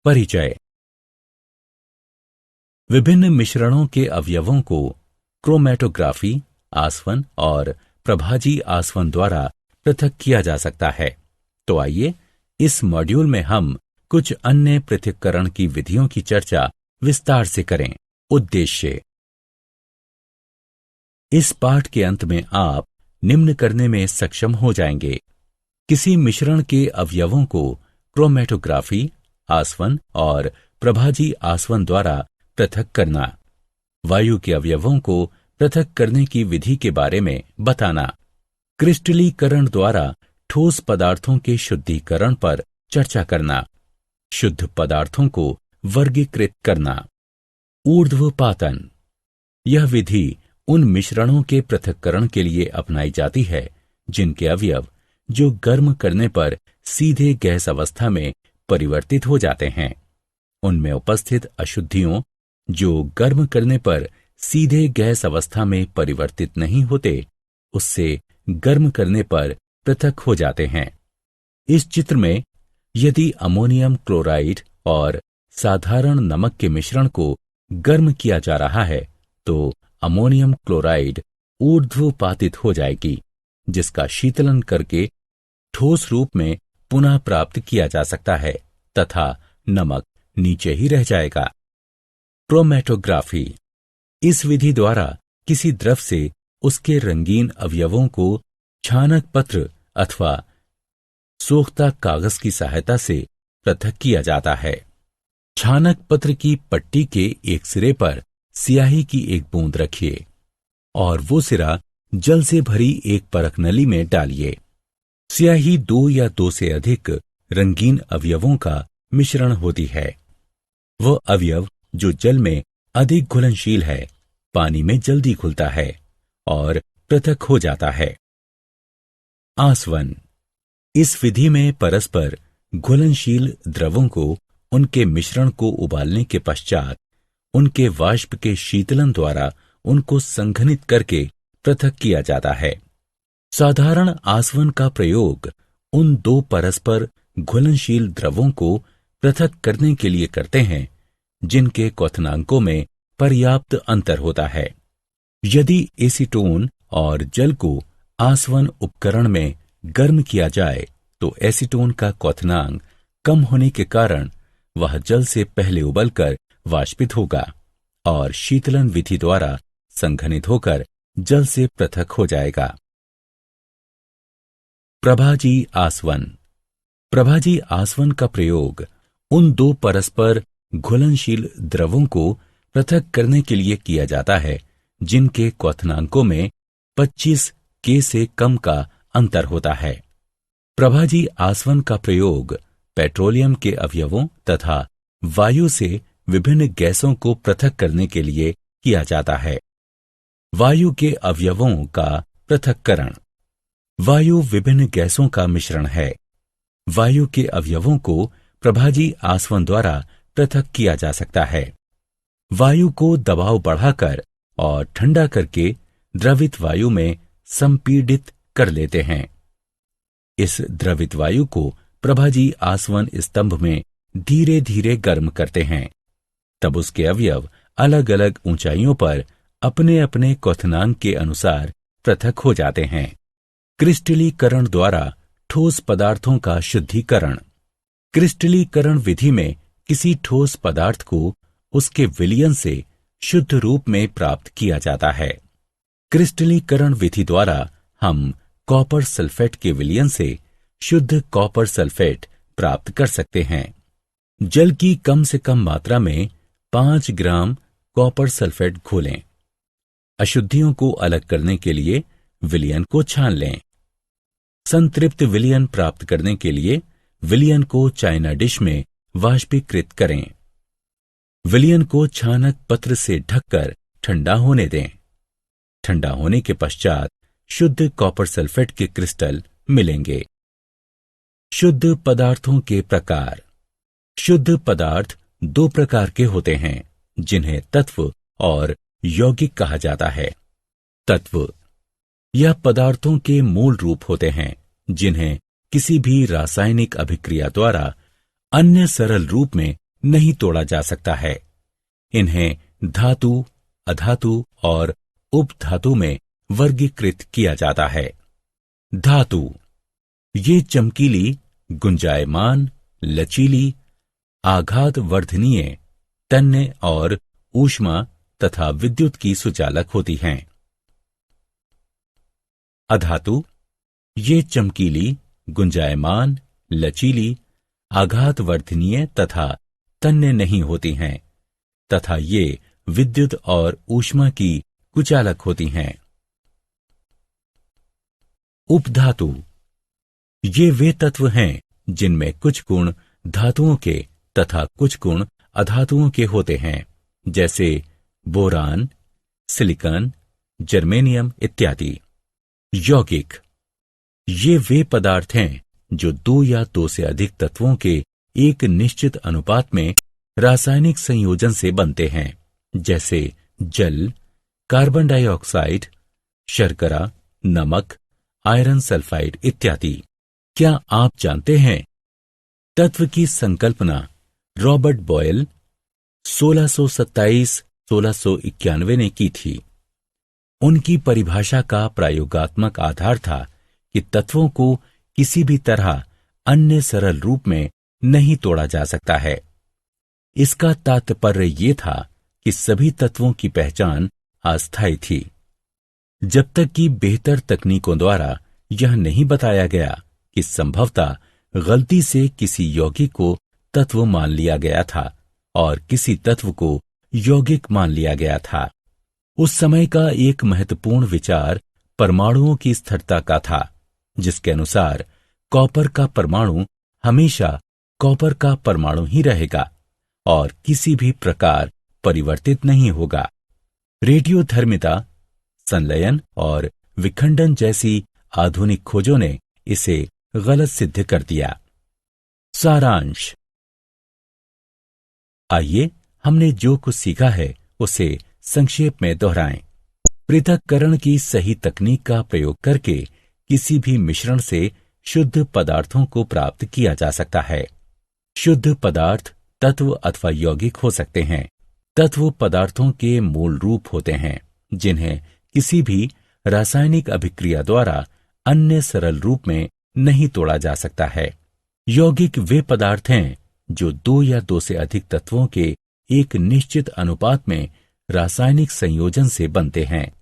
परिचय। विभिन्न मिश्रणों के अवयवों को क्रोमैटोग्राफी, आसवन और प्रभाजी आसवन द्वारा पृथक किया जा सकता है। तो आइए इस मॉड्यूल में हम कुछ अन्य पृथक्करण की विधियों की चर्चा विस्तार से करें। उद्देश्य। इस पाठ के अंत में आप निम्न करने में सक्षम हो जाएंगे: किसी मिश्रण के अवयवों को क्रोमैटोग्राफी, आसवन और प्रभाजी आसवन द्वारा पृथक करना, वायु के अवयवों को पृथक करने की विधि के बारे में बताना, क्रिस्टलीकरण द्वारा ठोस पदार्थों के शुद्धिकरण पर चर्चा करना, शुद्ध पदार्थों को वर्गीकृत करना। ऊर्ध्वपातन। यह विधि उन मिश्रणों के पृथक्करण के लिए अपनाई जाती है जिनके अवयव जो गर्म करने पर सीधे गैस अवस्था में परिवर्तित हो जाते हैं, उनमें उपस्थित अशुद्धियों जो गर्म करने पर सीधे गैस अवस्था में परिवर्तित नहीं होते, उससे गर्म करने पर पृथक हो जाते हैं। इस चित्र में यदि अमोनियम क्लोराइड और साधारण नमक के मिश्रण को गर्म किया जा रहा है तो अमोनियम क्लोराइड ऊर्ध्वपातित हो जाएगी, जिसका शीतलन करके ठोस रूप में पुनः प्राप्त किया जा सकता है तथा नमक नीचे ही रह जाएगा। क्रोमैटोग्राफी। इस विधि द्वारा किसी द्रव से उसके रंगीन अवयवों को छानक पत्र अथवा सोखता कागज की सहायता से पृथक किया जाता है। छानक पत्र की पट्टी के एक सिरे पर स्याही की एक बूंद रखिए और वो सिरा जल से भरी एक परख नली में डालिए। स्याही 2 या 2 से अधिक रंगीन अवयवों का मिश्रण होती है। वह अवयव जो जल में अधिक घुलनशील है, पानी में जल्दी घुलता है और पृथक हो जाता है। आसवन। इस विधि में परस्पर घुलनशील द्रवों को उनके मिश्रण को उबालने के पश्चात उनके वाष्प के शीतलन द्वारा उनको संघनित करके पृथक किया जाता है। साधारण आसवन का प्रयोग उन 2 परस्पर घुलनशील द्रवों को पृथक करने के लिए करते हैं जिनके क्वथनांकों में पर्याप्त अंतर होता है। यदि एसीटोन और जल को आसवन उपकरण में गर्म किया जाए तो एसीटोन का क्वथनांक कम होने के कारण वह जल से पहले उबलकर वाष्पित होगा और शीतलन विधि द्वारा संघनित होकर जल से पृथक हो जाएगा। प्रभाजी आसवन। प्रभाजी आसवन का प्रयोग उन 2 परस्पर घुलनशील द्रवों को पृथक करने के लिए किया जाता है जिनके क्वथनांकों में 25 के से कम का अंतर होता है। प्रभाजी आसवन का प्रयोग पेट्रोलियम के अवयवों तथा वायु से विभिन्न गैसों को पृथक करने के लिए किया जाता है। वायु के अवयवों का पृथक्करण। वायु विभिन्न गैसों का मिश्रण है। वायु के अवयवों को प्रभाजी आसवन द्वारा पृथक किया जा सकता है। वायु को दबाव बढ़ाकर और ठंडा करके द्रवित वायु में संपीड़ित कर लेते हैं। इस द्रवित वायु को प्रभाजी आसवन स्तंभ में धीरे धीरे गर्म करते हैं। तब उसके अवयव अलग अलग ऊंचाइयों पर अपने अपने क्वथनांक के अनुसार पृथक हो जाते हैं। क्रिस्टलीकरण द्वारा ठोस पदार्थों का शुद्धिकरण। क्रिस्टलीकरण विधि में किसी ठोस पदार्थ को उसके विलयन से शुद्ध रूप में प्राप्त किया जाता है। क्रिस्टलीकरण विधि द्वारा हम कॉपर सल्फेट के विलयन से शुद्ध कॉपर सल्फेट प्राप्त कर सकते हैं। जल की कम से कम मात्रा में 5 ग्राम कॉपर सल्फेट घोलें। अशुद्धियों को अलग करने के लिए विलयन को छान लें। संतृप्त विलयन प्राप्त करने के लिए विलयन को चाइना डिश में वाष्पीकृत करें। विलयन को छानक पत्र से ढककर ठंडा होने दें। ठंडा होने के पश्चात शुद्ध कॉपर सल्फेट के क्रिस्टल मिलेंगे। शुद्ध पदार्थों के प्रकार। शुद्ध पदार्थ 2 प्रकार के होते हैं जिन्हें तत्व और यौगिक कहा जाता है। तत्व यह पदार्थों के मूल रूप होते हैं जिन्हें किसी भी रासायनिक अभिक्रिया द्वारा अन्य सरल रूप में नहीं तोड़ा जा सकता है। इन्हें धातु, अधातु और उपधातु में वर्गीकृत किया जाता है। धातु ये चमकीली, गुंजायमान, लचीली, आघात वर्धनीय, तन्य और ऊष्मा तथा विद्युत की सुचालक होती हैं। अधातु ये चमकीली, गुंजायमान, लचीली, आघात वर्धनीय तथा तन्य नहीं होती हैं तथा ये विद्युत और ऊष्मा की कुचालक होती हैं। उपधातु ये वे तत्व हैं जिनमें कुछ गुण धातुओं के तथा कुछ गुण अधातुओं के होते हैं, जैसे बोरान, सिलिकॉन, जर्मेनियम इत्यादि। यौगिक ये वे पदार्थ हैं जो दो या दो से अधिक तत्वों के एक निश्चित अनुपात में रासायनिक संयोजन से बनते हैं, जैसे जल, कार्बन डाइऑक्साइड, शर्करा, नमक, आयरन सल्फाइड इत्यादि। क्या आप जानते हैं तत्व की संकल्पना रॉबर्ट बॉयल 1627-1691 ने की थी। उनकी परिभाषा का प्रयोगात्मक आधार था कि तत्वों को किसी भी तरह अन्य सरल रूप में नहीं तोड़ा जा सकता है। इसका तात्पर्य ये था कि सभी तत्वों की पहचान अस्थायी थी, जब तक कि बेहतर तकनीकों द्वारा यह नहीं बताया गया कि संभवतः गलती से किसी यौगिक को तत्व मान लिया गया था और किसी तत्व को यौगिक मान लिया गया था। उस समय का एक महत्वपूर्ण विचार परमाणुओं की स्थिरता का था, जिसके अनुसार कॉपर का परमाणु हमेशा कॉपर का परमाणु ही रहेगा और किसी भी प्रकार परिवर्तित नहीं होगा। रेडियोधर्मिता, संलयन और विखंडन जैसी आधुनिक खोजों ने इसे गलत सिद्ध कर दिया। सारांश। आइए हमने जो कुछ सीखा है उसे संक्षेप में दोहराएं। पृथक्करण की सही तकनीक का प्रयोग करके किसी भी मिश्रण से शुद्ध पदार्थों को प्राप्त किया जा सकता है। शुद्ध पदार्थ तत्व अथवा यौगिक हो सकते हैं। तत्व पदार्थों के मूल रूप होते हैं जिन्हें किसी भी रासायनिक अभिक्रिया द्वारा अन्य सरल रूप में नहीं तोड़ा जा सकता है। यौगिक वे पदार्थ हैं जो दो या दो से अधिक तत्वों के एक निश्चित अनुपात में रासायनिक संयोजन से बनते हैं।